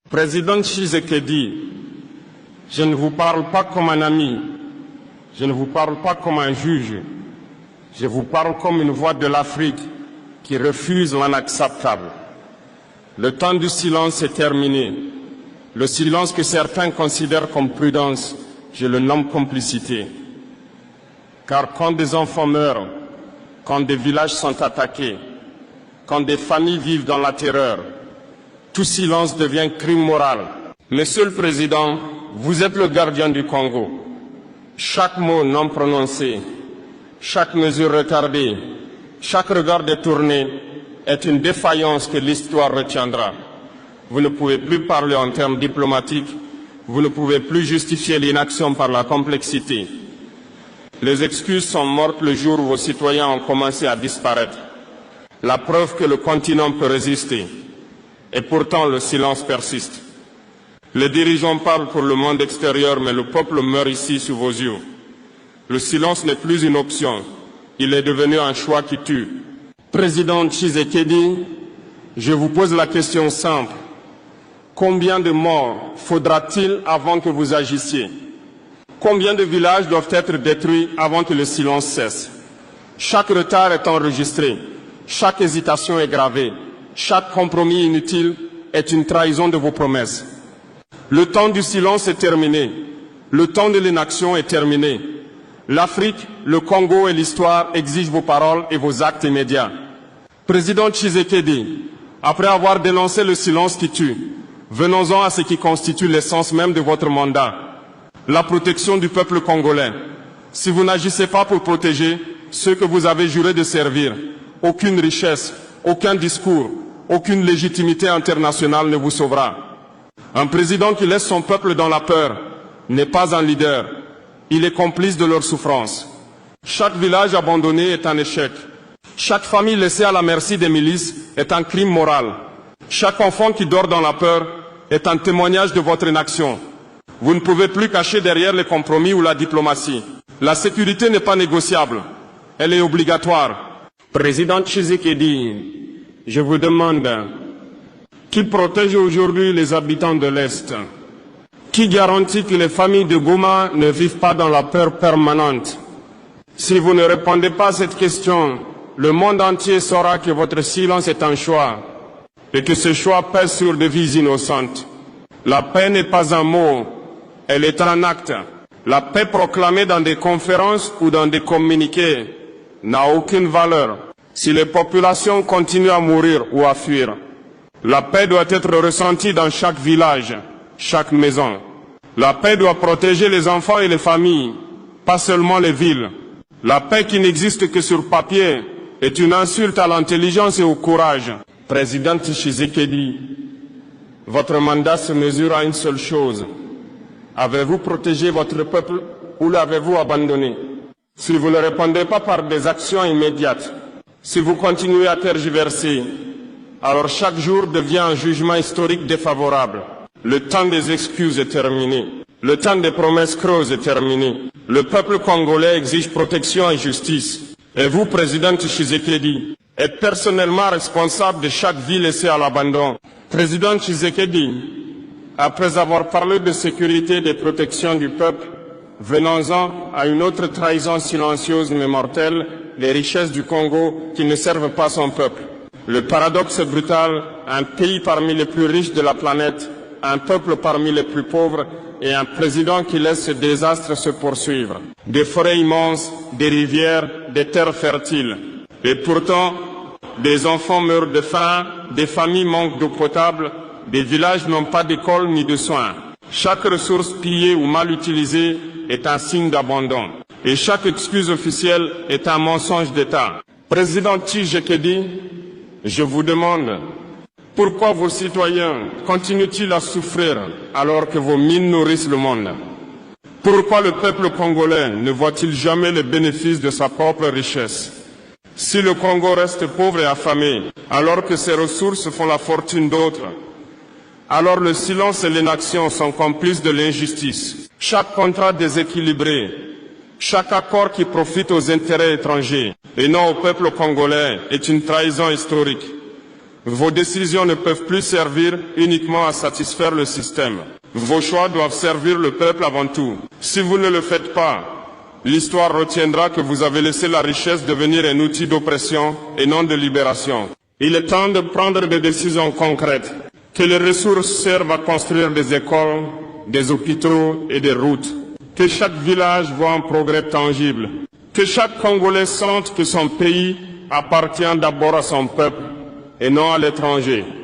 Président Tshisekedi, je ne vous parle pas comme un ami, je ne vous parle pas comme un juge, je vous parle comme une voix de l'Afrique qui refuse l'inacceptable. Le temps du silence est terminé. Le silence que certains considèrent comme prudence, je le nomme complicité. Car quand des enfants meurent, quand des villages sont attaqués, quand des familles vivent dans la terreur, tout silence devient crime moral. Monsieur le Président, vous êtes le gardien du Congo. Chaque mot non prononcé, chaque mesure retardée, chaque regard détourné est une défaillance que l'histoire retiendra. Vous ne pouvez plus parler en termes diplomatiques, vous ne pouvez plus justifier l'inaction par la complexité. Les excuses sont mortes le jour où vos citoyens ont commencé à disparaître. La preuve que le continent peut résister. Et pourtant, le silence persiste. Les dirigeants parlent pour le monde extérieur, mais le peuple meurt ici sous vos yeux. Le silence n'est plus une option. Il est devenu un choix qui tue. Président Tshisekedi, je vous pose la question simple. Combien de morts faudra-t-il avant que vous agissiez? Combien de villages doivent être détruits avant que le silence cesse? Chaque retard est enregistré. Chaque hésitation est gravée. Chaque compromis inutile est une trahison de vos promesses. Le temps du silence est terminé. Le temps de l'inaction est terminé. L'Afrique, le Congo et l'histoire exigent vos paroles et vos actes immédiats. Président Tshisekedi, après avoir dénoncé le silence qui tue, venons-en à ce qui constitue l'essence même de votre mandat, la protection du peuple congolais. Si vous n'agissez pas pour protéger ceux que vous avez juré de servir, aucune richesse, aucun discours, aucune légitimité internationale ne vous sauvera. Un président qui laisse son peuple dans la peur n'est pas un leader. Il est complice de leur souffrance. Chaque village abandonné est un échec. Chaque famille laissée à la merci des milices est un crime moral. Chaque enfant qui dort dans la peur est un témoignage de votre inaction. Vous ne pouvez plus cacher derrière les compromis ou la diplomatie. La sécurité n'est pas négociable. Elle est obligatoire. Président Tshisekedi, je vous demande, qui protège aujourd'hui les habitants de l'Est? Qui garantit que les familles de Goma ne vivent pas dans la peur permanente? Si vous ne répondez pas à cette question, le monde entier saura que votre silence est un choix et que ce choix pèse sur des vies innocentes. La paix n'est pas un mot, elle est un acte. La paix proclamée dans des conférences ou dans des communiqués n'a aucune valeur si les populations continuent à mourir ou à fuir. La paix doit être ressentie dans chaque village, chaque maison. La paix doit protéger les enfants et les familles, pas seulement les villes. La paix qui n'existe que sur papier est une insulte à l'intelligence et au courage. Président Tshisekedi, votre mandat se mesure à une seule chose. Avez-vous protégé votre peuple ou l'avez-vous abandonné? Si vous ne répondez pas par des actions immédiates, si vous continuez à tergiverser, alors chaque jour devient un jugement historique défavorable. Le temps des excuses est terminé. Le temps des promesses creuses est terminé. Le peuple congolais exige protection et justice. Et vous, Président Tshisekedi, êtes personnellement responsable de chaque vie laissée à l'abandon. Président Tshisekedi, après avoir parlé de sécurité et de protection du peuple, venons-en à une autre trahison silencieuse mais mortelle, les richesses du Congo qui ne servent pas son peuple. Le paradoxe est brutal, un pays parmi les plus riches de la planète, un peuple parmi les plus pauvres et un président qui laisse ce désastre se poursuivre. Des forêts immenses, des rivières, des terres fertiles. Et pourtant, des enfants meurent de faim, des familles manquent d'eau potable, des villages n'ont pas d'école ni de soins. Chaque ressource pillée ou mal utilisée est un signe d'abandon. Et chaque excuse officielle est un mensonge d'État. Président Tshisekedi, je vous demande, pourquoi vos citoyens continuent-ils à souffrir alors que vos mines nourrissent le monde? Pourquoi le peuple congolais ne voit-il jamais les bénéfices de sa propre richesse? Si le Congo reste pauvre et affamé, alors que ses ressources font la fortune d'autres, alors le silence et l'inaction sont complices de l'injustice. Chaque contrat déséquilibré, chaque accord qui profite aux intérêts étrangers et non au peuple congolais est une trahison historique. Vos décisions ne peuvent plus servir uniquement à satisfaire le système. Vos choix doivent servir le peuple avant tout. Si vous ne le faites pas, l'histoire retiendra que vous avez laissé la richesse devenir un outil d'oppression et non de libération. Il est temps de prendre des décisions concrètes. Que les ressources servent à construire des écoles, des hôpitaux et des routes. Que chaque village voit un progrès tangible. Que chaque Congolais sente que son pays appartient d'abord à son peuple et non à l'étranger.